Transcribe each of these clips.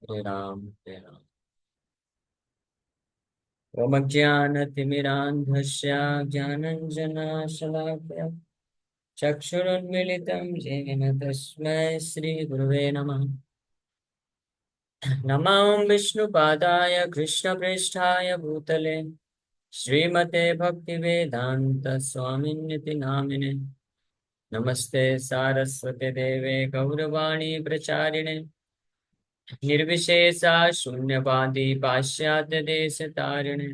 हरे राम हरे राम। ओमज्ञानतिमिरान्धस्य ज्ञानञ्जनशलाकया चक्षुरुन्मिलितं येन तस्मै श्रीगुरुवे नमः। नमो विष्णुपादाय कृष्णप्रेष्ठाय भूतले श्रीमते भक्तिवेदान्त स्वामिन्निति नामिने। नमस्ते सारस्वते देवे गौरवाणी प्रचारिणे निर्विशेषा शून्यवादी पाश्चात्य देश तारिणे।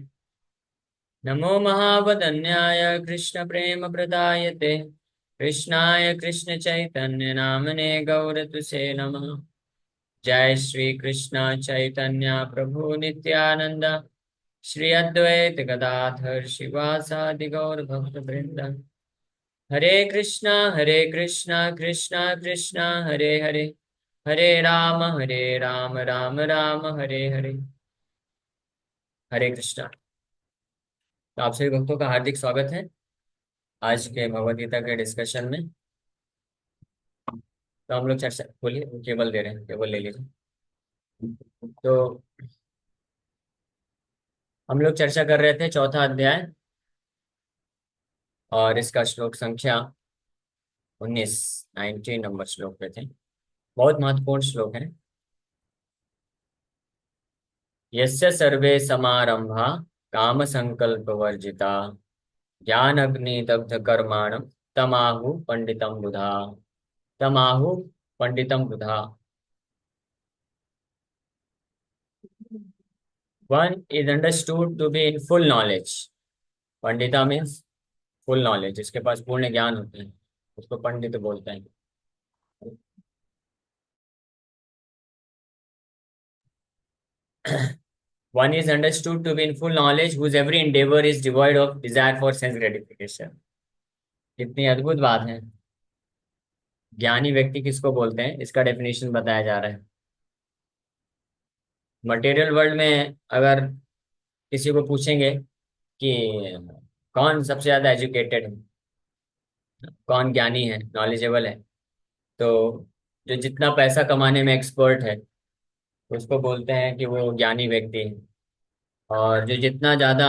नमो महावदन्याय कृष्ण प्रेम प्रदायते कृष्णाय कृष्ण चैतन्य नामने गौरतुसे नमः। जय श्री कृष्ण चैतन्य प्रभु नित्यानंद श्री अद्वैत गदाधर शिवासादि गौर भक्त वृंद। हरे कृष्णा कृष्णा कृष्णा हरे हरे, हरे राम राम राम हरे हरे। हरे कृष्णा। तो आप सभी भक्तों का हार्दिक स्वागत है आज के भगवद गीता के डिस्कशन में। तो हम लोग चर्चा, बोलिए, केवल दे रहे हैं, केवल ले लीजिए। तो हम लोग चर्चा कर रहे थे चौथा अध्याय और इसका श्लोक संख्या 19, 19 नंबर श्लोक पे थे। बहुत महत्वपूर्ण श्लोक है। यस्य सर्वे समारंभा काम संकल्प वर्जिता ज्ञान अग्नि दग्ध कर्माणम तमाहु पंडितम बुधा, तमाहु पंडितम बुधा। One is understood to be in full knowledge. Pandita means full knowledge, जिसके पास पूर्ण ज्ञान होते हैं उसको पंडित बोलते हैं। One is understood to be in full knowledge whose every endeavor is devoid of desire for sense gratification। कितनी अद्भुत बात है। ज्ञानी व्यक्ति किसको बोलते हैं, इसका डेफिनेशन बताया जा रहा है। मटेरियल वर्ल्ड में अगर किसी को पूछेंगे कि कौन सबसे ज्यादा एजुकेटेड है, कौन ज्ञानी है, नॉलेजेबल है, तो जो जितना पैसा कमाने में एक्सपर्ट है उसको बोलते हैं कि वो ज्ञानी व्यक्ति है। और जो जितना ज्यादा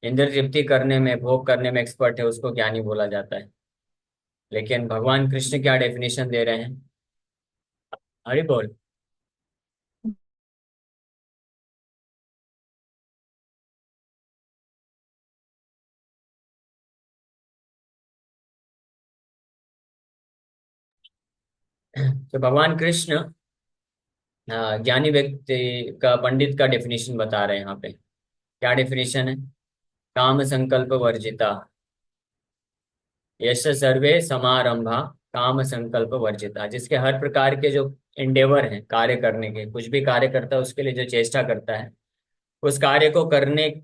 इंद्र तृप्ति करने में, भोग करने में एक्सपर्ट है उसको ज्ञानी बोला जाता है। लेकिन भगवान कृष्ण क्या डेफिनेशन दे रहे हैं? हरि बोल। तो भगवान कृष्ण ज्ञानी व्यक्ति का, पंडित का डेफिनेशन बता रहे हैं यहाँ पे। क्या डेफिनेशन है? काम संकल्प वर्जिता यश सर्वे समारंभा काम संकल्प वर्जिता। जिसके हर प्रकार के जो इंडेवर हैं कार्य करने के, कुछ भी कार्य करता है उसके लिए जो चेष्टा करता है, उस कार्य को करने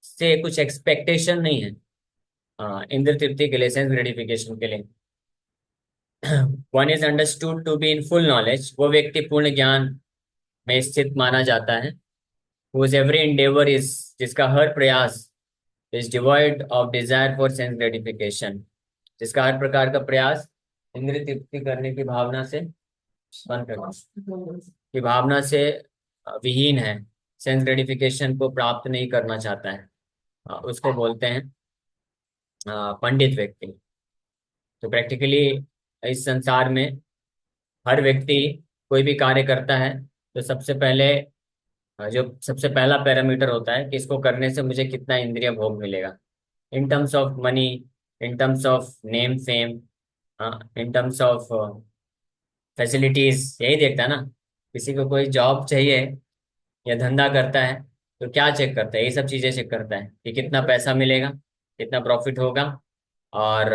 से कुछ एक्सपेक्टेशन नहीं है इंद्र तृप्ति के लिए, सेंस ग्रेटिफिकेशन के लिए। One is understood to be in full knowledge, वो व्यक्ति पूर्ण ज्ञान में स्थित माना जाता है। हुज एवरी endeavor इज, जिसका हर प्रयास is devoid of desire for sense gratification, जिसका हर प्रकार का प्रयास इंद्रिय तृप्ति करने की भावना से, बंद करना, की भावना से विहीन है, सेंस ग्रेटिफिकेशन को प्राप्त नहीं करना चाहता है, उसको बोलते हैं पंडित व्यक्ति। तो प्रैक्टिकली इस संसार में हर व्यक्ति कोई भी कार्य करता है तो सबसे पहले जो सबसे पहला पैरामीटर होता है कि इसको करने से मुझे कितना इंद्रिय भोग मिलेगा, in terms of money, in terms of name fame, in terms of facilities, यही देखता है ना। किसी को कोई जॉब चाहिए या धंधा करता है तो क्या चेक करता है? ये सब चीजें चेक करता है कि कितना पैसा मिलेगा, कितना प्रॉफिट होगा, और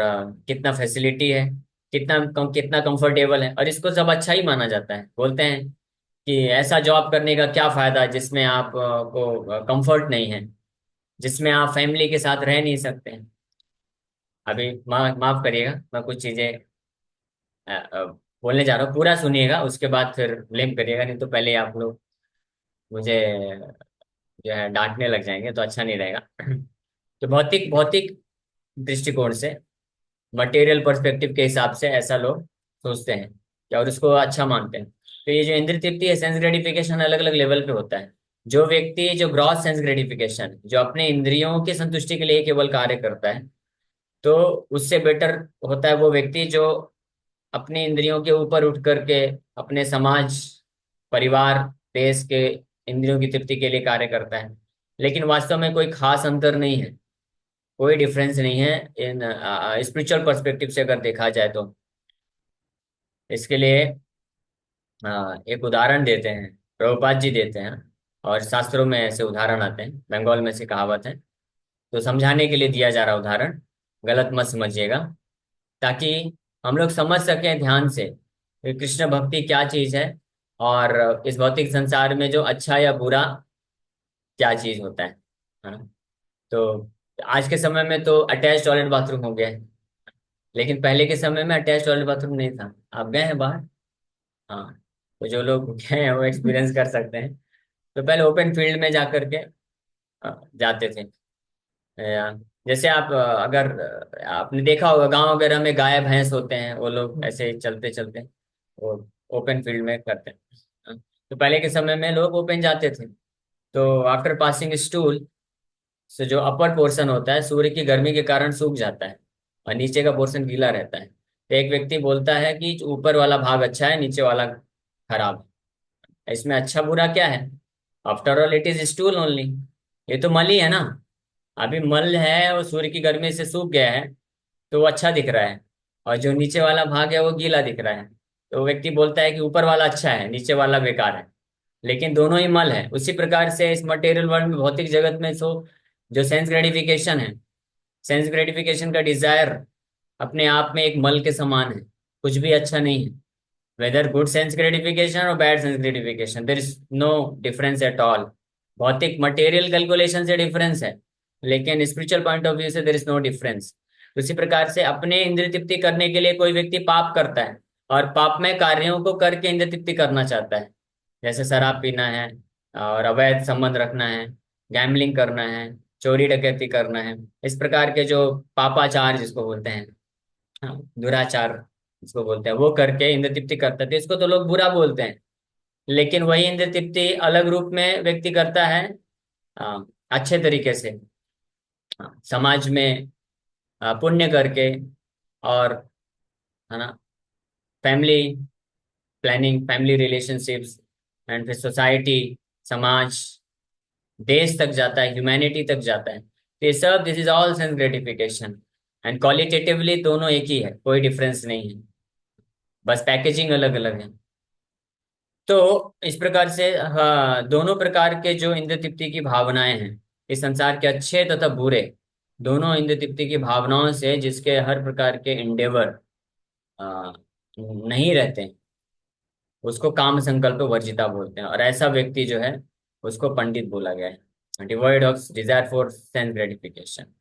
कितना फैसिलिटी है, कितना कंफर्टेबल है। और इसको सब अच्छा ही माना जाता है। बोलते हैं कि ऐसा जॉब करने का क्या फायदा जिसमें आप को कंफर्ट नहीं है, जिसमें आप फैमिली के साथ रह नहीं सकते हैं। अभी माफ करिएगा, मैं कुछ चीजें बोलने जा रहा हूँ, पूरा सुनिएगा, उसके बाद फिर ब्लेम करिएगा, नहीं तो पहले आप लोग मुझे जो है डांटने लग जाएंगे तो अच्छा नहीं रहेगा। तो भौतिक भौतिक दृष्टिकोण से, मटेरियल पर्सपेक्टिव के हिसाब से ऐसा लोग सोचते हैं क्या, और उसको अच्छा मानते हैं। तो ये जो इंद्रिय तृप्ति है, सेंस ग्रेटिफिकेशन अलग अलग लेवल पे होता है। जो व्यक्ति जो ग्रॉस सेंस ग्रेटिफिकेशन, जो अपने इंद्रियों की संतुष्टि के लिए केवल कार्य करता है, तो उससे बेटर होता है वो व्यक्ति जो अपनी इंद्रियों के ऊपर उठ करके अपने समाज, परिवार, देश के इंद्रियों की तृप्ति के लिए कार्य करता है। लेकिन वास्तव में कोई खास अंतर नहीं है, कोई डिफरेंस नहीं है इन स्पिरिचुअल पर्सपेक्टिव से अगर देखा जाए तो। इसके लिए एक उदाहरण देते हैं, प्रभुपाद जी देते हैं, और शास्त्रों में ऐसे उदाहरण आते हैं, बंगाल में से कहावत है, तो समझाने के लिए दिया जा रहा उदाहरण, गलत मत समझिएगा, ताकि हम लोग समझ सकें ध्यान से कि कृष्ण भक्ति क्या चीज है, और इस भौतिक संसार में जो अच्छा या बुरा क्या चीज होता है ना। तो आज के समय में तो अटैच टॉयलेट बाथरूम हो गया है, लेकिन पहले के समय में अटैच टॉयलेट बाथरूम नहीं था। आप गए हैं बाहर? हाँ, तो जो लोग गए हैं वो एक्सपीरियंस कर सकते हैं। तो पहले ओपन फील्ड में जा करके जाते थे। जैसे आप अगर आपने देखा होगा गांव वगैरह में गाय भैंस होते हैं, वो लोग ऐसे चलते चलते वो ओपन फील्ड में करते हैं। तो पहले के समय में लोग ओपन जाते थे, तो आफ्टर पासिंग स्टूल से जो अपर पोर्शन होता है सूर्य की गर्मी के कारण सूख जाता है, और नीचे का पोर्शन गीला रहता है। तो एक व्यक्ति बोलता है कि ऊपर वाला भाग अच्छा है, नीचे वाला खराब है। इसमें अच्छा बुरा क्या है? After all it is stool only, ये तो मल ही है ना। अभी मल है और सूर्य की गर्मी से सूख गया है, तो वो अच्छा दिख रहा है, और जो नीचे वाला भाग है वो गीला दिख रहा है। तो वो व्यक्ति बोलता है कि ऊपर वाला अच्छा है, नीचे वाला बेकार है, लेकिन दोनों ही मल है। उसी प्रकार से इस मटेरियल वर्ल्ड में, भौतिक जगत में, सो जो सेंस ग्रेटिफिकेशन है, सेंस ग्रेटिफिकेशन का डिजायर अपने आप में एक मल के समान है, कुछ भी अच्छा नहीं है। वेदर गुड सेंस ग्रेटिफिकेशन और bad sense gratification, there is no difference at all. भौतिक मटेरियल कैलकुलेशन से डिफरेंस है, लेकिन स्पिरिचुअल पॉइंट ऑफ व्यू से देर इज नो डिफरेंस। उसी प्रकार से अपने इंद्रिय तृप्ति करने के लिए कोई व्यक्ति पाप करता है, और पापमय कार्यों को करके इंद्रिय तृप्ति करना चाहता है। जैसे शराब पीना है, और अवैध संबंध रखना है, गैम्बलिंग करना है, चोरी डकैती करना है, इस प्रकार के जो पापाचार जिसको बोलते हैं, हाँ, दुराचार जिसको बोलते हैं, वो करके इंद्र तृप्ति करता है, तो इसको तो लोग बुरा बोलते हैं। लेकिन वही इंद्र तृप्ति अलग रूप में व्यक्ति करता है, अच्छे तरीके से, समाज में पुण्य करके, और है ना, family planning, family relationships, and फिर सोसाइटी, समाज, देश तक जाता है, ह्यूमैनिटी तक जाता है। तो ये सब, this is all sense gratification, and qualitatively दोनों एक ही है, कोई डिफरेंस नहीं है, बस पैकेजिंग अलग अलग है। तो इस प्रकार से, हाँ, दोनों प्रकार के जो इंद्र तृप्ति की भावनाएं हैं, इस संसार के अच्छे तथा बुरे दोनों इंद्र तृप्ति की भावनाओं से जिसके हर प्रकार के इंडेवर नहीं रहते हैं, उसको काम संकल्प वर्जिता बोलते हैं, और ऐसा व्यक्ति जो है उसको पंडित बोला गया है, devoid of desire for sense gratification.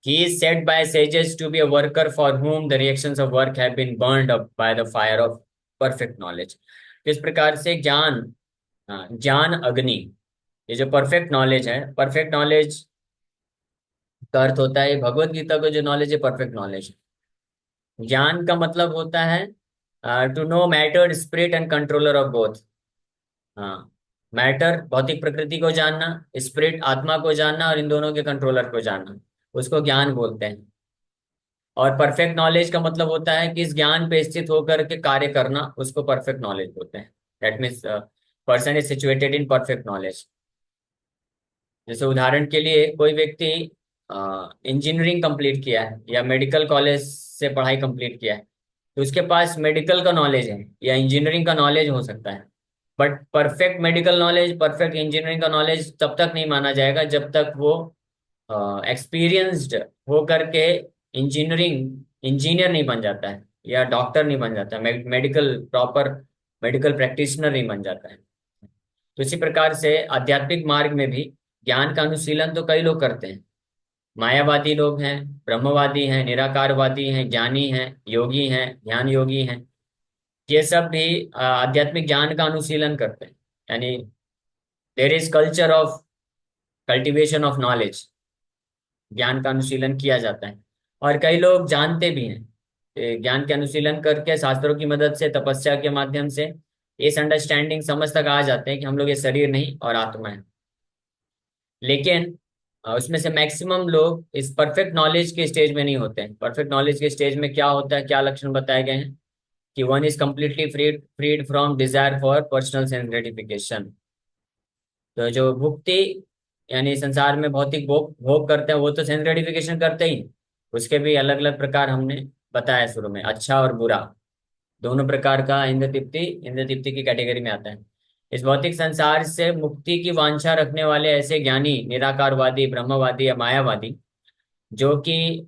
He is said by sages to be a worker for whom the reactions of work have been burned up by the fire of perfect knowledge। तो इस प्रकार से ज्ञान, ज्ञान अग्नि, ये जो perfect knowledge है, परफेक्ट नॉलेज का अर्थ होता है भगवत गीता को जो नॉलेज है परफेक्ट नॉलेज। ज्ञान का मतलब होता है to know matter, spirit and controller of both. हाँ, मैटर भौतिक प्रकृति को जानना, स्पिरिट आत्मा को जानना, और इन दोनों के कंट्रोलर को जानना, उसको ज्ञान बोलते हैं। और परफेक्ट नॉलेज का मतलब होता है कि इस ज्ञान पे स्थित होकर के कार्य करना, उसको परफेक्ट नॉलेज बोलते हैं। That means person is situated in perfect knowledge. जैसे उदाहरण के लिए कोई व्यक्ति इंजीनियरिंग कंप्लीट किया है या मेडिकल कॉलेज से पढ़ाई कंप्लीट किया है, तो उसके पास मेडिकल का नॉलेज है या इंजीनियरिंग का नॉलेज हो सकता है। But perfect medical knowledge, perfect engineering का नॉलेज तब तक नहीं माना जाएगा जब तक वो एक्सपीरियंस्ड हो करके इंजीनियरिंग इंजीनियर नहीं बन जाता है, या डॉक्टर नहीं बन जाता है, मेडिकल प्रॉपर मेडिकल प्रैक्टिशनर नहीं बन जाता है। तो इसी प्रकार से आध्यात्मिक मार्ग में भी ज्ञान का अनुशीलन तो कई लोग करते हैं। मायावादी लोग हैं, ब्रह्मवादी हैं, निराकारवादी हैं, ज्ञानी हैं, योगी हैं, ध्यान योगी हैं, ये सब भी आध्यात्मिक ज्ञान का अनुशीलन करते हैं। यानी there is culture of cultivation of knowledge, ज्ञान का अनुशीलन किया जाता है। और कई लोग जानते भी हैं, ज्ञान के अनुशीलन करके शास्त्रों की मदद से, तपस्या के माध्यम से इस अंडरस्टैंडिंग समझ तक आ जाते हैं कि हम लोग ये शरीर नहीं और आत्मा है। लेकिन उसमें से मैक्सिमम लोग इस परफेक्ट नॉलेज के स्टेज में नहीं होते हैं। परफेक्ट नॉलेज के स्टेज में क्या होता है, क्या लक्षण बताए गए हैं कि one is completely freed from desire for personal sense gratification. तो जो भुक्ति यानी संसार में भौतिक भोग भोग करते हैं वो तो सेंस ग्रेटिफिकेशन करते ही। उसके भी अलग अलग प्रकार हमने बताया शुरू में, अच्छा और बुरा दोनों प्रकार का इंद्र तृप्ति की कैटेगरी में आता है। इस भौतिक संसार से मुक्ति की वांछा रखने वाले ऐसे ज्ञानी, निराकारवादी, ब्रह्मवादी या मायावादी, जो कि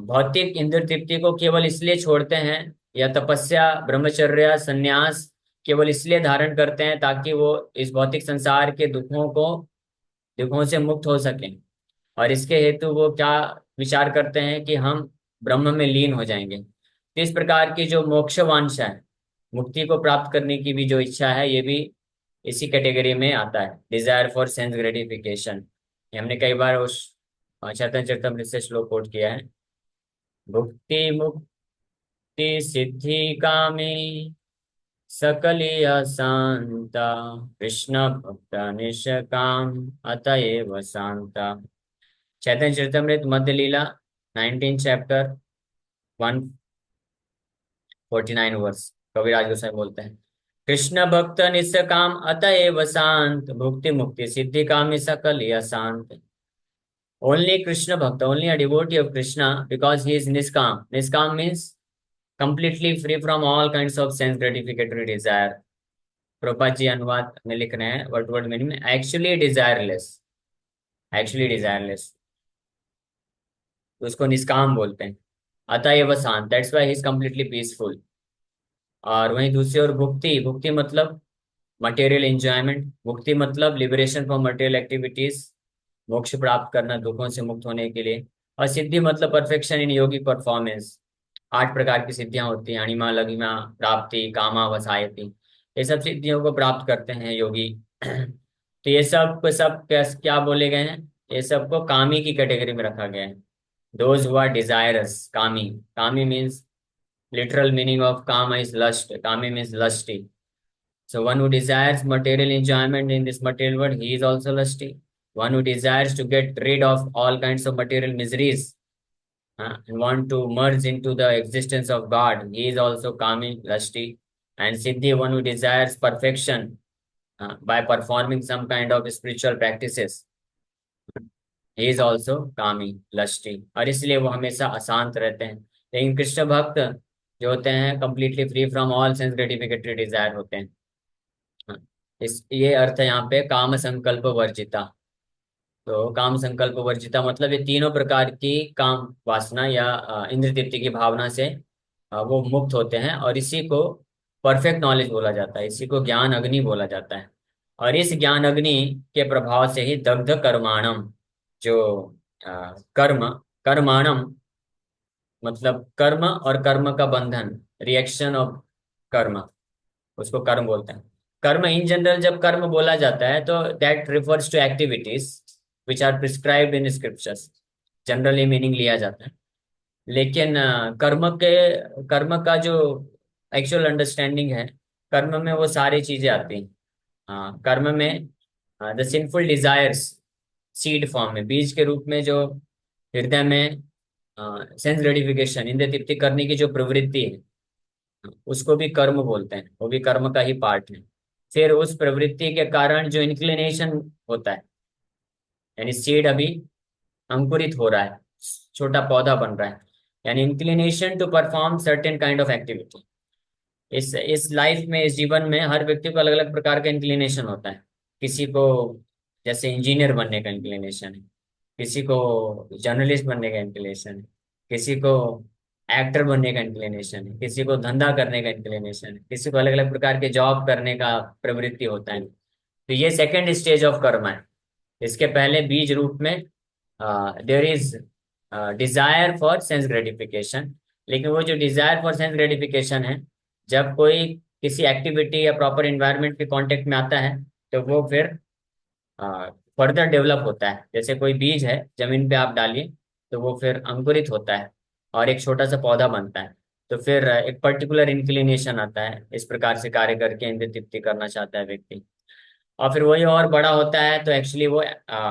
भौतिक इंद्र तृप्ति को केवल इसलिए छोड़ते हैं या तपस्या, ब्रह्मचर्य, संन्यास केवल इसलिए धारण करते हैं ताकि वो इस भौतिक संसार के दुखों से मुक्त हो सकें। और इसके हेतु वो क्या विचार करते हैं कि हम ब्रह्म में लीन हो जाएंगे। तो इस प्रकार की जो मोक्ष वांछा है, मुक्ति को प्राप्त करने की भी जो इच्छा है, ये भी इसी कैटेगरी में आता है, डिजायर फॉर सेंस ग्रेटिफिकेशन। ये हमने कई बार उस चैतन्य चरितमृत से श्लोक कोट किया है। भुक्ति मुक्ति सिद्धि कामी सकलिय शांता कृष्ण भक्त निष्काम अतएव शांता। चैतन्य चरितमृत मध्य लीला 19 चैप्टर 149 वर्स। कविराज गोसाई बोलते हैं, कृष्ण भक्त निष्काम अतएव शांत भुक्ति मुक्ति सिद्धि कामी सकल या शांत। Only Krishna Bhakta, only a devotee of Krishna, because he is Niskam. Niskam means completely free from all kinds of sense gratificatory desire. Prabhupada ji अनुवाद में लिख रहे हैं वर्ड वर्ड मीनिंग में, एक्चुअली डिजायरलेस, एक्चुअली डिजायरलेस, तो उसको निष्काम बोलते हैं। अतः ये वह शांत, that's why he is completely peaceful. और वहीं दूसरी ओर भुक्ति, भुक्ति मतलब मटेरियल एंजॉयमेंट, भुक्ति मतलब लिबरेशन फ्रॉम मटेरियल एक्टिविटीज, मोक्ष प्राप्त करना दुखों से मुक्त होने के लिए। और सिद्धि मतलब परफेक्शन इन योगिक परफॉर्मेंस। 8 प्रकार की सिद्धियां होती हैं, अणिमा, लघिमा, प्राप्ति, कामा, वसायति। ये सब सिद्धियों को प्राप्त करते हैं योगी। तो ये सब क्या बोले गए हैं, ये सबको कामी की कैटेगरी में रखा गया है। दोज हु आर डिजायरस, कामी। कामी means, literal meaning of kama is lust. Kami means lusty. So one who desires material enjoyment in this material world, he is also lusty. One who desires to get rid of all kinds of material miseries and want to merge into the existence of God, he is also kami, lusty. And siddhi, one who desires perfection by performing some kind of spiritual practices, he is also कामी, lusty। और इसलिए वो हमेशा अशांत रहते हैं। लेकिन कृष्ण भक्त जो होते हैं completely free from all sense gratificatory desire होते हैं। हाँ, इस ये अर्थ है यहाँ पे काम संकल्प वर्जिता। तो काम संकल्प वर्जिता मतलब ये तीनों प्रकार की काम वासना या इंद्र तृप्ति की भावना से वो मुक्त होते हैं। और इसी को परफेक्ट नॉलेज बोला जाता है, इसी को ज्ञान अग्नि बोला जाता है। और इस ज्ञान अग्नि के प्रभाव से ही दग्ध कर्माणम, जो कर्म, कर्माणम मतलब कर्म और कर्म का बंधन, रिएक्शन ऑफ कर्म, उसको कर्म बोलते हैं। कर्म इन जनरल जब कर्म बोला जाता है तो that refers to activities which are prescribed in scriptures, generally meaning लिया जाता है। लेकिन कर्म का जो एक्चुअल अंडरस्टैंडिंग है, कर्म में वो सारी चीजें आती हैं। कर्म में the sinful desires seed form में, बीज के रूप में जो हृदय में सेंस ग्रेटिफिकेशन, इंद्रिय तृप्ति करने की जो प्रवृत्ति है, उसको भी कर्म बोलते हैं, वो भी कर्म का ही पार्ट है। फिर उस प्रवृत्ति के कारण जो इंक्लिनेशन होता है, यानी सीड अभी अंकुरित हो रहा है, छोटा पौधा बन रहा है, यानी inclination to perform certain kind of activity. इस लाइफ में, इस जीवन में हर व्यक्ति को अलग अलग प्रकार का इंक्लिनेशन होता है। किसी को जैसे इंजीनियर बनने का इंक्लिनेशन है, किसी को जर्नलिस्ट बनने का इंक्लिनेशन है, किसी को एक्टर बनने का इंक्लिनेशन है, किसी को धंधा करने का इंक्लिनेशन है, किसी को अलग अलग प्रकार के जॉब करने का प्रवृत्ति होता है। तो ये सेकेंड स्टेज ऑफ कर्म है। इसके पहले बीज रूप में there is desire for sense gratification. लेकिन वो जो डिजायर फॉर सेंस ग्रेटिफिकेशन है, जब कोई किसी एक्टिविटी या प्रॉपर इन्वायरमेंट के कांटेक्ट में आता है तो वो फिर फर्दर डेवलप होता है। जैसे कोई बीज है, जमीन पे आप डालिए तो वो फिर अंकुरित होता है और एक छोटा सा पौधा बनता है। तो फिर एक पर्टिकुलर इंक्लिनेशन आता है, इस प्रकार से कार्य करके इंद्रिय तृप्ति करना चाहता है व्यक्ति। और फिर वही और बड़ा होता है तो एक्चुअली वो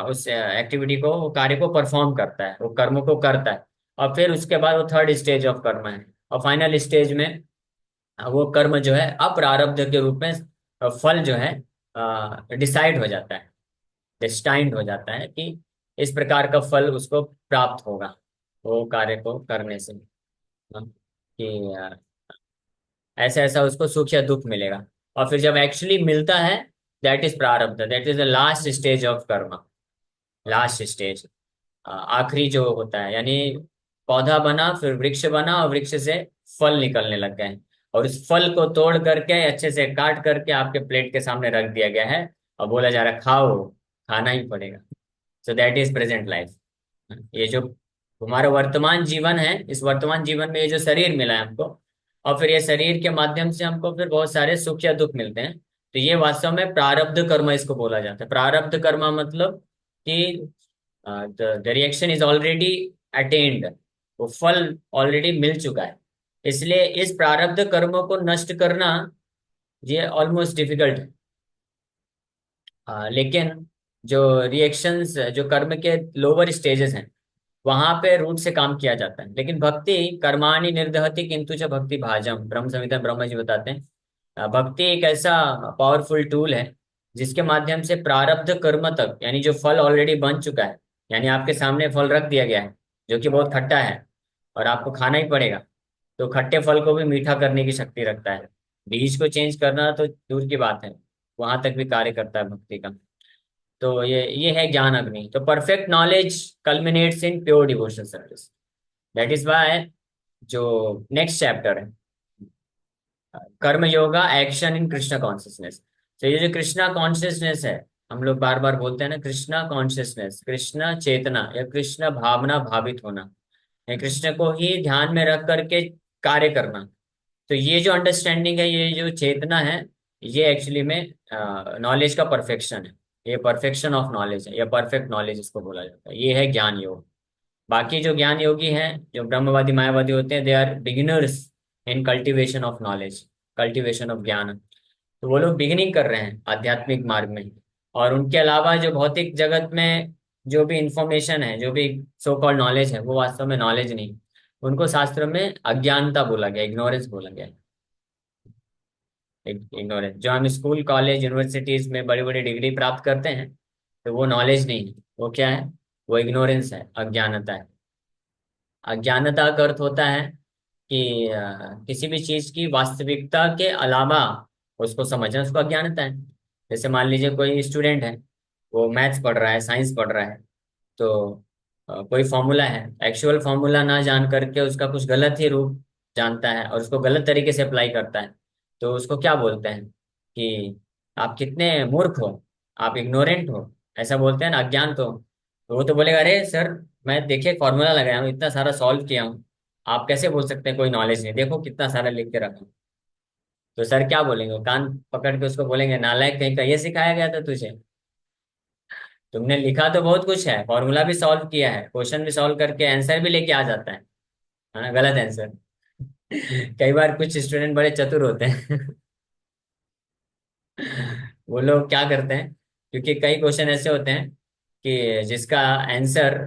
उस एक्टिविटी को, वो कार्य को परफॉर्म करता है, वो कर्म को करता है। और फिर उसके बाद वो थर्ड स्टेज ऑफ कर्म है। और फाइनल स्टेज में वो कर्म जो है अप्रारब्ध के रूप में फल जो है डिसाइड हो जाता है, डेस्टाइंड हो जाता है कि इस प्रकार का फल उसको प्राप्त होगा वो कार्य को करने से। कि ऐसा ऐसा उसको सुख या दुख मिलेगा। और फिर जब एक्चुअली मिलता है, दैट इज प्रारब्ध, that is the last stage of कर्म। लास्ट स्टेज, आखिरी जो होता है, यानी पौधा बना, फिर वृक्ष बना, और वृक्ष से फल निकलने लग गए हैं। और उस फल को तोड़ करके अच्छे से काट करके आपके प्लेट के सामने रख दिया गया है, और बोला जा रहा है खाओ, खाना ही पड़ेगा। So that is present life. ये जो हमारा वर्तमान जीवन है, इस वर्तमान जीवन में ये जो शरीर मिला है हमको, और फिर ये शरीर के माध्यम से हमको फिर बहुत सारे सुख या दुख मिलते हैं। तो ये वास्तव में प्रारब्ध कर्म इसको बोला जाता है। प्रारब्ध कर्म मतलब कि the reaction is already attend, वो फल ऑलरेडी मिल चुका है। इसलिए इस प्रारब्ध कर्मों को नष्ट करना ये ऑलमोस्ट डिफिकल्ट है। लेकिन जो रिएक्शंस, जो कर्म के लोअर स्टेजेस हैं, वहां पे रूट से काम किया जाता है। लेकिन भक्ति कर्माणि निर्दहति किंतु च भक्ति भाजम, ब्रह्म संहिता में ब्रह्मा जी बताते हैं। भक्ति एक ऐसा पावरफुल टूल है जिसके माध्यम से प्रारब्ध कर्म तक, यानी जो फल ऑलरेडी बन चुका है, यानी आपके सामने फल रख दिया गया है जो कि बहुत खट्टा है और आपको खाना ही पड़ेगा, तो खट्टे फल को भी मीठा करने की शक्ति रखता है। बीज को चेंज करना तो दूर की बात है, वहां तक भी कार्य करता है भक्ति का। तो ये है ज्ञान अग्नि। तो perfect knowledge culminates in pure devotional service. That is why जो नेक्स्ट चैप्टर है, karma yoga action in Krishna consciousness. तो ये जो कृष्णा कॉन्शियसनेस है, हम लोग बार बार बोलते हैं ना, कृष्णा कॉन्शियसनेस, कृष्णा चेतना या कृष्णा भावना, भावित होना, या कृष्ण को ही ध्यान में रख करके कार्य करना। तो ये जो अंडरस्टैंडिंग है, ये जो चेतना है, ये एक्चुअली में नॉलेज का परफेक्शन है। ये परफेक्शन ऑफ नॉलेज है, या परफेक्ट नॉलेज इसको बोला जाता है। ये है ज्ञान योग। बाकी जो ज्ञान योगी हैं, जो ब्रह्मवादी मायावादी होते हैं, they are beginners in cultivation of knowledge, cultivation of gyan. तो वो लोग बिगिनिंग कर रहे हैं आध्यात्मिक मार्ग में। और उनके अलावा जो भौतिक जगत में जो भी इंफॉर्मेशन है, जो भी सो कॉल्ड नॉलेज है, वो वास्तव में नॉलेज नहीं। उनको शास्त्र में अज्ञानता बोला गया, इग्नोरेंस बोला गया। इग्नोरेंस, जो हम स्कूल कॉलेज यूनिवर्सिटीज में बड़ी बड़ी डिग्री प्राप्त करते हैं, तो वो नॉलेज नहीं है, वो क्या है? वो इग्नोरेंस है, अज्ञानता है। अज्ञानता का अर्थ होता है कि किसी भी चीज की वास्तविकता के अलावा उसको समझना, उसको अज्ञानता है। जैसे मान लीजिए कोई स्टूडेंट है, वो मैथ्स पढ़ रहा है, साइंस पढ़ रहा है, तो कोई फॉर्मूला है, एक्चुअल फॉर्मूला ना जान करके उसका कुछ गलत ही रूप जानता है और उसको गलत तरीके से अप्लाई करता है, तो उसको क्या बोलते हैं? कि आप कितने मूर्ख हो, आप इग्नोरेंट हो, ऐसा बोलते हैं ना, अज्ञान। तो वो तो बोलेगा, अरे सर, मैं देखिए फॉर्मूला लगाया हूँ, इतना सारा सॉल्व किया हूँ, आप कैसे बोल सकते हैं कोई नॉलेज नहीं, देखो कितना सारा लिख के रखा हूँ। तो सर क्या बोलेंगे? कान पकड़ के उसको बोलेंगे, नालायक कहीं का, ये सिखाया गया था तुझे? तुमने लिखा तो बहुत कुछ है, फॉर्मूला भी सॉल्व किया है, क्वेश्चन भी सॉल्व करके आंसर भी लेके आ जाता है ना, गलत आंसर। कई बार कुछ स्टूडेंट बड़े चतुर होते हैं। वो लोग क्या करते हैं, क्योंकि कई क्वेश्चन ऐसे होते हैं कि जिसका आंसर,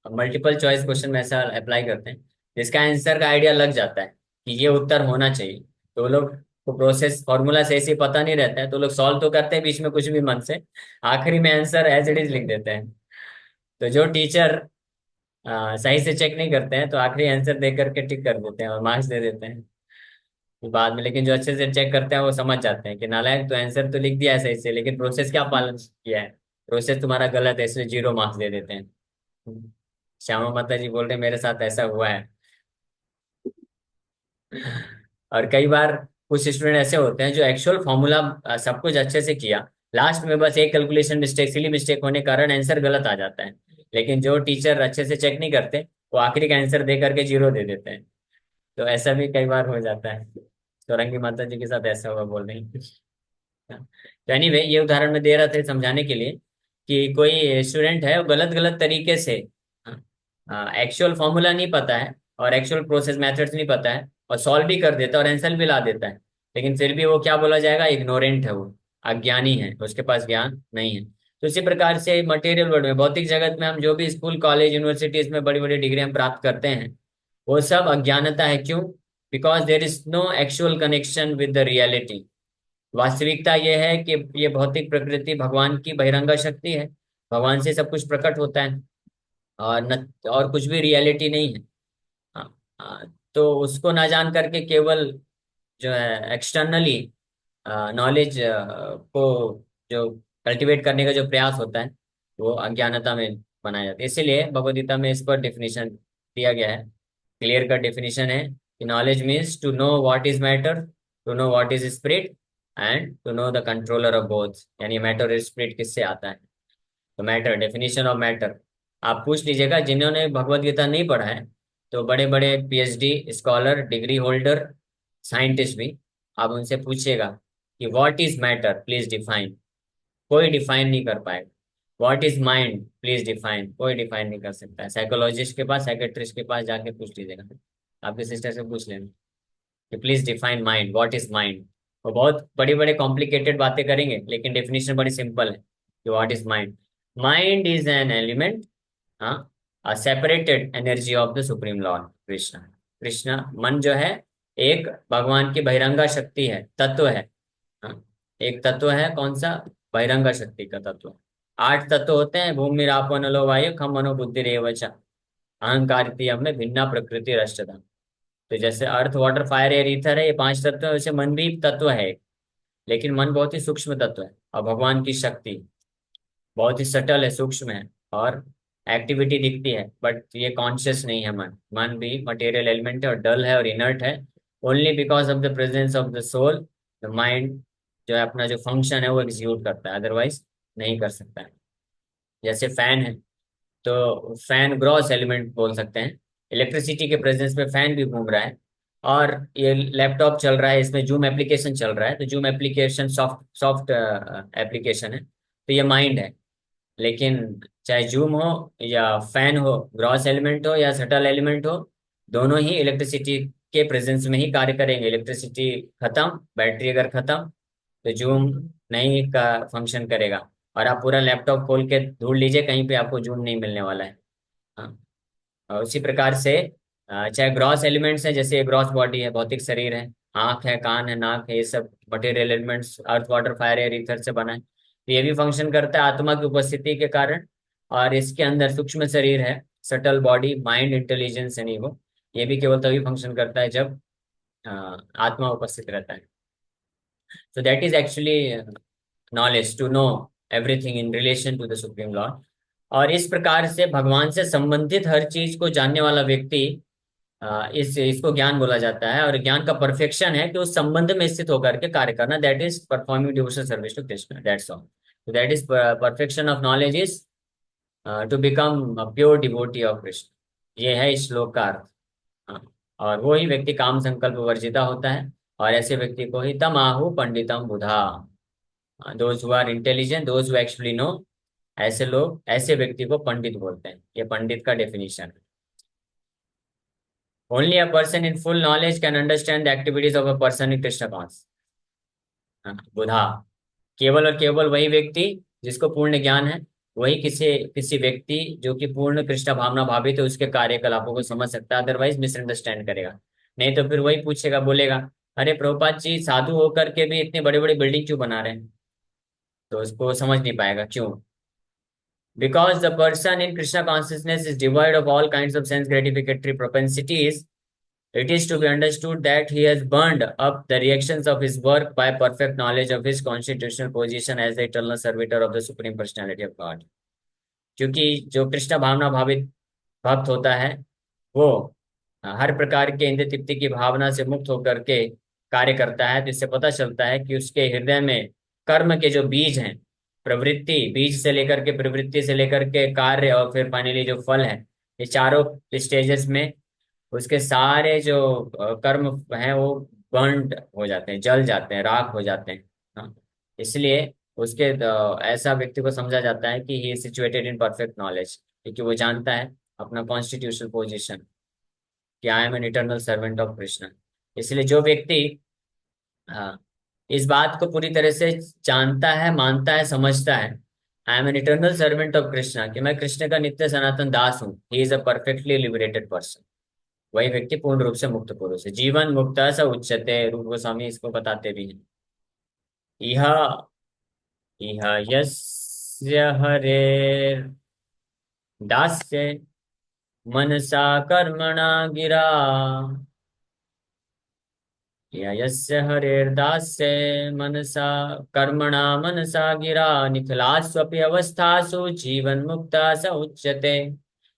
मल्टीपल चॉइस क्वेश्चन में ऐसा अप्लाई करते हैं, जिसका आंसर का आइडिया लग जाता है कि ये उत्तर होना चाहिए, तो वो लोग को प्रोसेस फॉर्मूला से ऐसे ही पता नहीं रहता है, तो लोग सॉल्व तो करते हैं बीच में कुछ भी मन से, आखिरी में आंसर एज इट इज लिख देते हैं। तो जो टीचर सही से चेक नहीं करते हैं, तो आखिरी आंसर दे करके टिक कर देते हैं और मार्क्स दे देते हैं बाद में। लेकिन जो अच्छे से चेक करते हैं वो समझ जाते हैं कि नालायक, तो आंसर तो लिख दिया है सही से, लेकिन प्रोसेस क्या पालन किया है, प्रोसेस तुम्हारा गलत है, इसलिए 0 मार्क्स दे देते हैं। श्यामा माता जी बोल रहे मेरे साथ ऐसा हुआ है। और कई बार कुछ स्टूडेंट ऐसे होते हैं जो एक्चुअल फॉर्मूला सब कुछ अच्छे से किया, लास्ट में बस एक कैलकुलेशन मिस्टेक, सिली मिस्टेक होने के कारण आंसर गलत आ जाता है। लेकिन जो टीचर अच्छे से चेक नहीं करते, वो आखिरी का आंसर दे करके 0 दे देते हैं। तो ऐसा भी कई बार हो जाता है। चौरंगी माता जी के साथ ऐसा हुआ, बोल रही। तो एनीवे, ये उदाहरण मैं दे रहा था समझाने के लिए कि कोई स्टूडेंट है, वो गलत गलत तरीके से एक्चुअल फॉर्मूला नहीं पता है और एक्चुअल प्रोसेस मेथड्स नहीं पता है, और सॉल्व भी कर देता है और आंसर भी ला देता है, लेकिन फिर भी वो क्या बोला जाएगा, इग्नोरेंट है, वो अज्ञानी है, उसके पास ज्ञान नहीं है। तो इसी प्रकार से मटेरियल वर्ल्ड में, भौतिक जगत में हम जो भी स्कूल कॉलेज यूनिवर्सिटीज में बड़ी बड़ी डिग्री हम प्राप्त करते हैं, वो सब अज्ञानता है। क्यों? Because there is no actual connection with the reality. वास्तविकता यह है कि ये भौतिक प्रकृति भगवान की बहिरंगा शक्ति है, भगवान से सब कुछ प्रकट होता है, और न और कुछ भी रियलिटी नहीं है। हाँ, हाँ, तो उसको ना जान करके केवल जो है एक्सटर्नली नॉलेज को जो कल्टीवेट करने का जो प्रयास होता है, वो अज्ञानता में बनाया जाता है। इसीलिए भगवद गीता में इस पर डेफिनेशन दिया गया है, क्लियर का डेफिनेशन है कि knowledge means to know what is matter, to know what is spirit, and to know the controller of both. यानी मैटर और स्पिरिट किससे आता है? तो मैटर, डेफिनेशन ऑफ मैटर आप पूछ लीजिएगा जिन्होंने भगवत गीता नहीं पढ़ा है, तो बड़े बड़े PhD scholar, degree holder, scientist भी, आप उनसे पूछिएगा कि what is matter, please define. कोई डिफाइन नहीं कर पाएगा। What is mind, please define. कोई डिफाइन नहीं कर सकता है। साइकोलॉजिस्ट के पास, साइकेट्रिस्ट के पास जाके पूछ लीजिएगा, आपके सिस्टर से पूछ लेना कि please define mind, what is mind. वो बहुत बड़ी बड़ी कॉम्प्लिकेटेड बातें करेंगे, लेकिन डेफिनेशन बड़ी सिंपल है कि what is mind. Mind is an element, हाँ, a separated energy of the supreme lord Krishna. Krishna मन जो है, एक भगवान की बहिरंगा शक्ति है, तत्व है। हाँ, एक तत्व है, कौन सा? बहिरंगा शक्ति का तत्व। 8 तत्व होते हैं, भूमि रापो नलो वायु खम मनो बुद्धि रेवच, अहंकार में भिन्ना प्रकृति रष्टधा। तो जैसे earth water fire air ether है, ये 5 तत्व है, वैसे मन भी तत्व है। लेकिन मन बहुत ही सूक्ष्म तत्व है, और भगवान की शक्ति बहुत ही सटल है, सूक्ष्म है, और एक्टिविटी दिखती है, बट ये कॉन्शियस नहीं है। मन मन भी मटेरियल एलिमेंट है, और डल है, और इनर्ट है। Only because of the presence of the soul, the mind जो है अपना जो फंक्शन है वो एग्जीक्यूट करता है, अदरवाइज नहीं कर सकता है। जैसे फैन है, तो फैन ग्रॉस एलिमेंट बोल सकते हैं। इलेक्ट्रिसिटी के प्रेजेंस में फैन भी घूम रहा है। और ये लैपटॉप चल रहा है, इसमें जूम एप्लीकेशन चल रहा है, तो zoom application soft soft application है, तो ये माइंड है। लेकिन चाहे जूम हो या फैन हो, ग्रॉस एलिमेंट हो या सटल एलिमेंट हो, दोनों ही इलेक्ट्रिसिटी के प्रेजेंस में ही कार्य करेंगे। इलेक्ट्रिसिटी खत्म, बैटरी अगर खत्म, तो जूम नहीं का फंक्शन करेगा। और आप पूरा लैपटॉप खोल के ढूंढ लीजिए, कहीं पे आपको जूम नहीं मिलने वाला है। हाँ, और उसी प्रकार से चाहे ग्रॉस एलिमेंट्स हैं, जैसे ग्रॉस बॉडी है, भौतिक शरीर है, आंख है, कान है, नाक है, ये सब material elements earth water fire air ether से बना है, तो ये भी फंक्शन करता है आत्मा की उपस्थिति के कारण। और इसके अंदर सूक्ष्म शरीर है, subtle body, mind, intelligence and ego, ये भी केवल तभी फंक्शन करता है जब आत्मा उपस्थित रहता है। So that is actually knowledge, to know everything in relation to the supreme lord। और इस प्रकार से भगवान से संबंधित हर चीज को जानने वाला व्यक्ति, इस इसको ज्ञान बोला जाता है। और ज्ञान का परफेक्शन है कि उस संबंध में स्थित होकर के कार्य करना, that is performing devotional service to Krishna, that's all. तो that is perfection of knowledge is to become pure devotee of Krishna. ये है इस श्लोक का अर्थ। हाँ, और वो ही व्यक्ति काम संकल्प वर्जिता होता है, और ऐसे व्यक्ति को ही तम आहु पंडितम बुधा, those who are intelligent, those who actually know, ऐसे लोग, ऐसे व्यक्ति को पंडित बोलते हैं। ये पंडित का डेफिनेशन है। Only a person in full knowledge can understand the activities of a person in Krishna cons, बुधा। केवल और केवल वही व्यक्ति जिसको पूर्ण ज्ञान है, वही किसी किसी व्यक्ति जो कि पूर्ण कृष्ण भावना भावित है, उसके कार्यकलापों को समझ सकता है, अदरवाइज मिसअंडरस्टैंड करेगा। नहीं तो फिर वही पूछेगा, बोलेगा, अरे प्रभुपाद जी, साधु होकर के भी इतनी बड़ी बड़ी बिल्डिंग क्यों बना रहे हैं? तो उसको समझ नहीं पाएगा। क्यों? Because the person in Krishna consciousness is devoid of all kinds of sense gratificatory propensities. It is to be understood that he has burned up the reactions of his work by perfect knowledge of his constitutional position as the eternal servitor of the Supreme Personality of God। क्योंकि जो कृष्ण भावना भावित भक्त होता है, वो हर प्रकार के इंद्रिय तृप्ति की भावना से मुक्त होकर के कार्य करता है। तो इससे पता चलता है कि उसके हृदय में कर्म के जो बीज हैं, प्रवृत्ति, बीज से लेकर के प्रवृत्ति से लेकर के कार्य, और फिर फाइनली जो फल है, ये चारों स्टेजेस में उसके सारे जो कर्म हैं वो बर्न्ड हो जाते हैं, जल जाते हैं, राख हो जाते हैं। हाँ, इसलिए उसके ऐसा व्यक्ति को समझा जाता है कि he is situated in perfect knowledge, क्योंकि वो जानता है अपना कॉन्स्टिट्यूशनल पोजीशन, कि I am an eternal servant of Krishna. इसलिए जो व्यक्ति हाँ इस बात को पूरी तरह से जानता है, मानता है, समझता है, I am an eternal servant of Krishna, कि मैं कृष्ण का नित्य सनातन दास हूँ, he is a perfectly liberated person, वही व्यक्ति पूर्ण रूप से मुक्त पुरुष है। जीवन मुक्त स उच्यते, रूप गोस्वामी इसको बताते भी हैं। यह इह यस्य हरेर्दास्य मनसा कर्मणा गिरा, यस्य हरेर्दास्य मनसा कर्मणा मनसा गिरा, निखिलास्वपि अवस्थासु जीवन मुक्ता स उच्यते।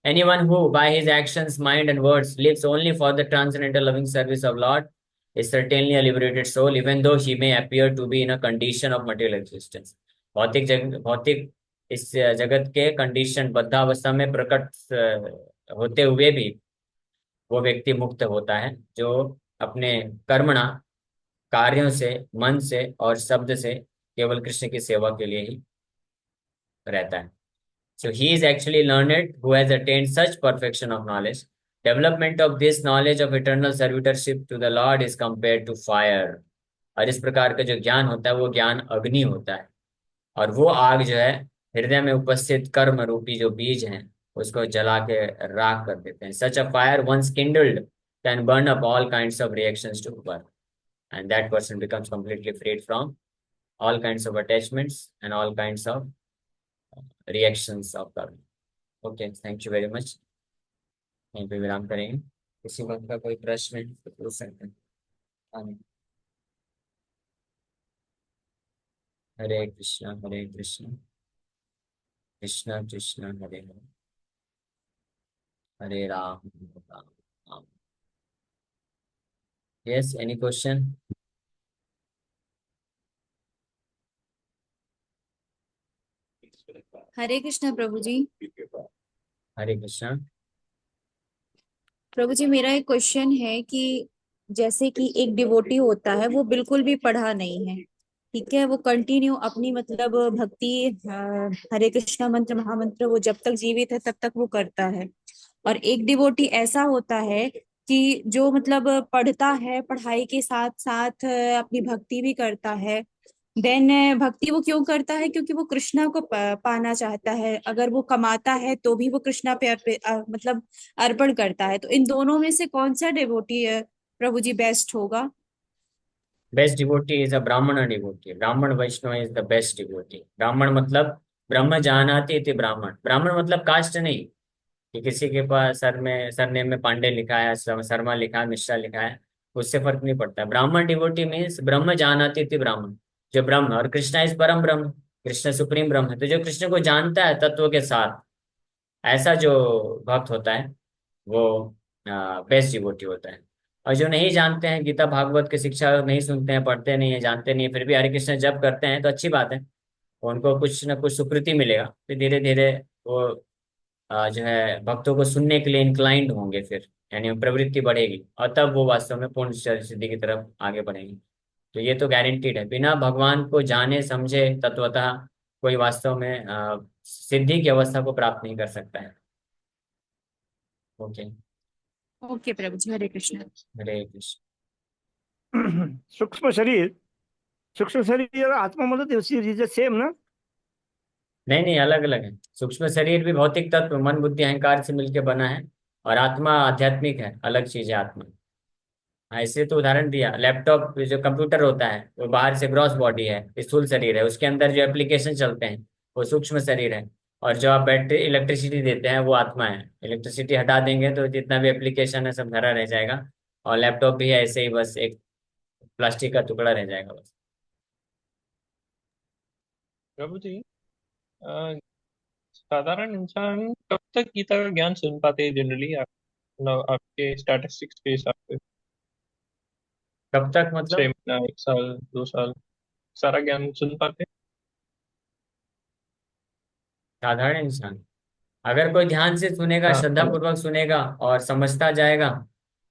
Anyone who, by his actions, mind, and words, lives only for the transcendental loving service of Lord is certainly a liberated soul, even though he may appear to be in a condition of material existence. भौतिक इस जगत के condition बद्धावस्था में प्रकट होते हुए भी वो व्यक्ति मुक्त होता है, जो अपने कर्मणा, कार्यों से, मन से और शब्द से केवल कृष्ण की सेवा के लिए ही रहता है। So he is actually learned who has attained such perfection of knowledge. Development of this knowledge of eternal servitorship to the Lord is compared to fire. और इस प्रकार का जो ज्ञान होता है वो ज्ञान अग्नि होता है, और वो आग जो है हृदय में उपस्थित कर्म रूपी जो बीज हैं उसको जला के राख कर देते हैं। Such a fire once kindled can burn up all kinds of reactions to birth, and that person becomes completely freed from all kinds of attachments and all kinds of reactions of karma. Okay, thank you very much. यहीं पे विराम करेंगे। किसी बात का कोई प्रश्न है तो पूछ सकते हैं। हाँ, Hare Krishna Krishna Krishna Hare Hare, Hare Ram Ram Ram. Yes, any question? Hare Krishna Prabhu ji. Hare Krishna. Prabhu ji, मेरा एक क्वेश्चन है कि जैसे कि एक डिवोटी होता है, वो बिल्कुल भी पढ़ा नहीं है, ठीक है, वो कंटिन्यू अपनी मतलब भक्ति हरे कृष्णा मंत्र महामंत्र वो जब तक जीवित है तब तक वो करता है। और एक डिवोटी ऐसा होता है कि जो मतलब पढ़ता है, पढ़ाई के साथ साथ अपनी भक्ति भी करता है। देन भक्ति वो क्यों करता है? क्योंकि वो कृष्णा को पाना चाहता है। अगर वो कमाता है तो भी वो कृष्णा पे मतलब अर्पण करता है। तो इन दोनों में से कौन सा डिवोटी प्रभु जी बेस्ट होगा? बेस्ट डिवोटी इज अ ब्राह्मण डिवोटी। ब्राह्मण वैष्णव इज द बेस्ट डिवोटी। ब्राह्मण मतलब ब्रह्म जानाति इति ब्राह्मण। ब्राह्मण मतलब कास्ट नहीं, कि किसी के पास सरनेम में पांडे लिखा है, शर्मा लिखा है, मिश्रा लिखा है, उससे फर्क नहीं पड़ता। ब्राह्मण डिवोटी मीन्स ब्रह्म जानाति थी ब्राह्मण, जो ब्रह्म, और कृष्णा इस परम ब्रह्म, कृष्ण सुप्रीम ब्रह्म है। तो जो कृष्ण को जानता है तत्व के साथ, ऐसा जो भक्त होता है वो बेस्ट डिवोटी होता है। और जो नहीं जानते हैं, गीता भागवत की शिक्षा नहीं सुनते हैं, पढ़ते नहीं है, जानते नहीं है, फिर भी हरे कृष्ण जप करते हैं, तो अच्छी बात है, उनको कुछ ना कुछ सुकृति मिलेगा, फिर धीरे धीरे वो जो है भक्तों को सुनने के लिए इंक्लाइंड होंगे, फिर यानी प्रवृत्ति बढ़ेगी, और तब वो वास्तव में पूर्ण सिद्धि की तरफ आगे बढ़ेंगे। तो ये तो गारंटीड है, बिना भगवान को जाने समझे तत्वतः कोई वास्तव में सिद्धि की अवस्था को प्राप्त नहीं कर सकता है। ओके। ओके प्रभु जी, हरे कृष्ण। हरे कृष्ण। सूक्ष्म शरीर, सूक्ष्म शरीर और आत्मा मतलब सेम ना? नहीं नहीं, अलग अलग है। सूक्ष्म शरीर भी भौतिक तत्व मन बुद्धि अहंकार से मिलकर बना है, और आत्मा आध्यात्मिक है, अलग चीज है आत्मा। हाँ, इसलिए तो उदाहरण दिया, लैपटॉप जो कंप्यूटर होता है वो बाहर से ग्रॉस बॉडी है, स्थूल शरीर है, उसके अंदर जो एप्लीकेशन चलते हैं वो सूक्ष्म शरीर है। और जो आप बैटरी इलेक्ट्रिसिटी देते हैं वो आत्मा है। इलेक्ट्रिसिटी हटा देंगे तो जितना भी एप्लीकेशन है सब धरा रह जाएगा, और लैपटॉप भी है ऐसे ही, बस एक प्लास्टिक का टुकड़ा रह जाएगा बस। प्रभु जी, अ, साधारण इंसान कब तक गीता का ज्ञान सुन पाते हैं जनरली, मतलब आपके स्टैटिस्टिक्स के हिसाब से? कब तक 6 मतलब? महीना, 1 साल, 2 साल, सारा ज्ञान सुन पाते साधारण इंसान अगर कोई ध्यान से सुनेगा, हैं? हाँ, श्रद्धा मतलब पूर्वक सुनेगा और समझता जाएगा,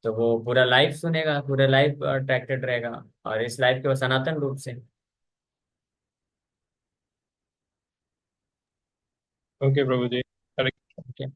तो वो पूरा लाइफ सुनेगा, पूरा लाइफ अट्रैक्टेड रहेगा, और इस लाइफ के वो सनातन रूप से। ओके प्रभु जी, हरे ओके।